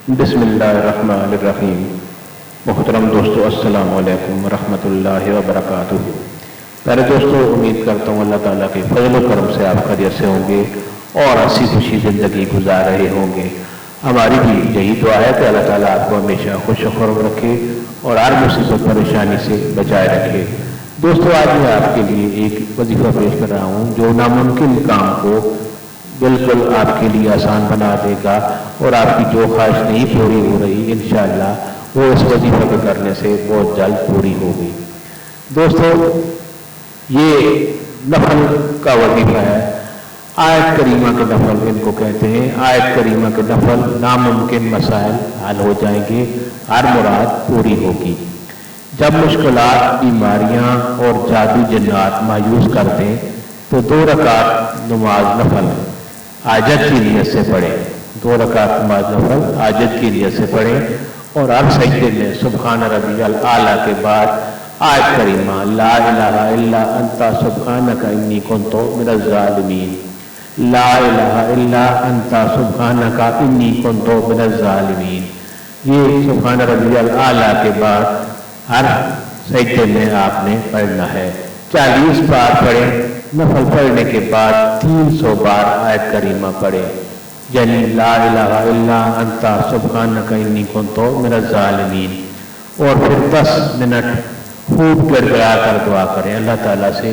बिस्मिल्लाहिर्रहमानिर्रहीम। मोहतरम दोस्तों, अस्सलाम वालेकुम रहमतुल्लाहि व बरकातुहू। प्यारे दोस्तों, उम्मीद करता हूँ अल्लाह ताला के फजल व करम से आप खैरियत से होंगे और हंसी खुशी ज़िंदगी गुजार रहे होंगे। हमारी भी यही दुआ है कि अल्लाह ताला आपको हमेशा खुश खुर्म रखे और हर मुसीबत परेशानी से बचाए रखे। दोस्तों, आज मैं आपके लिए एक वजीफा पेश कर रहा हूँ जो नामुमकिन काम को बिल्कुल आपके लिए आसान बना देगा और आपकी जो ख्वाहिश नहीं पूरी हो रही इंशाअल्लाह वो इस वजीफे को करने से बहुत जल्द पूरी होगी। दोस्तों, ये नफल का वजीफा है। आयत करीमा के नफल इनको कहते हैं। आयत करीमा के नफल नामुमकिन मसाइल हल हो जाएंगे, हर मुराद पूरी होगी। जब मुश्किलात, बीमारियां और जादू जन्नात मायूस कर दें तो 2 रकात नमाज नफल आजत की नियत से पढ़ें। 2 रकात नमाज नफल आजत की नियत से पढ़ें और हर सजदे में सुब्हान रब्बियल आला के बाद आयत करीमा ला इलाहा इल्ला अंता सुब्हानका इन्नी कुन्तु मिनज़ ज़ालिमीन, ला इलाहा इल्ला अंता सुब्हानका इन्नी कुन्तु मिनज़ ज़ालिमीन। ये सुब्हान रब्बियल आला के बाद हर सजदे में आपने पढ़ना है। 40 बार पढ़ें। नफल पढ़ने के बाद 300 बार आयत करीमा पढ़ें, यानी ला इलाहा इल्ला अंता सुब्हानका इन्नी कुन्तु मिनज़ ज़ालिमीन। और फिर 10 मिनट खूब गिड़गिड़ा कर दुआ करें। अल्लाह ताला से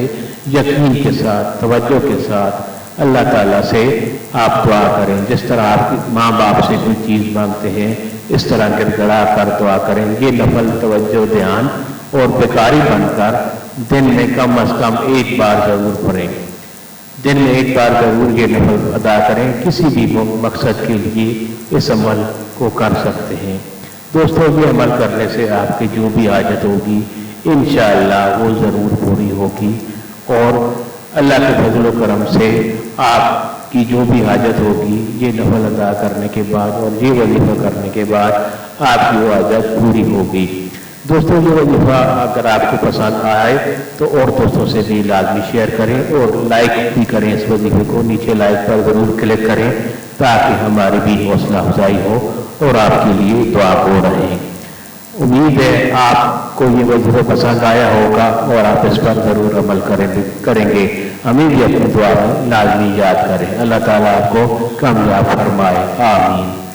यकीन के साथ, तवज्जो के साथ अल्लाह ताला से आप दुआ करें। जिस तरह आप माँ बाप से कोई चीज़ मांगते हैं इस तरह गिड़गिड़ा कर दुआ करें। ये नफल तवज्जो, ध्यान और बेकारी बनकर दिन में कम अज़ कम 1 बार ज़रूर पढ़ें। दिन में 1 बार ज़रूर ये नफल अदा करें। किसी भी मकसद के लिए इस अमल को कर सकते हैं। दोस्तों, ये अमल करने से आपकी जो भी हाजत होगी इंशाअल्लाह वो ज़रूर पूरी होगी और अल्लाह के फजल व करम से आपकी जो भी हाजत होगी ये नफल अदा करने के बाद और ये वजीफा करने के बाद आपकी वो हाजत पूरी होगी। दोस्तों, ये वजीफा अगर आपको पसंद आए तो और दोस्तों से भी लाजमी शेयर करें और लाइक भी करें। इस वजीफे को नीचे लाइक पर ज़रूर क्लिक करें ताकि हमारी भी हौसला अफजाई हो और आपके लिए दुआ हो रहे। उम्मीद है आपको ये वजीफा पसंद आया होगा और आप इस पर ज़रूर अमल करेंगे। हमें भी अपनी दुआ में लाजमी याद करें। अल्लाह ताला आपको कामयाब फरमाए। आमीन।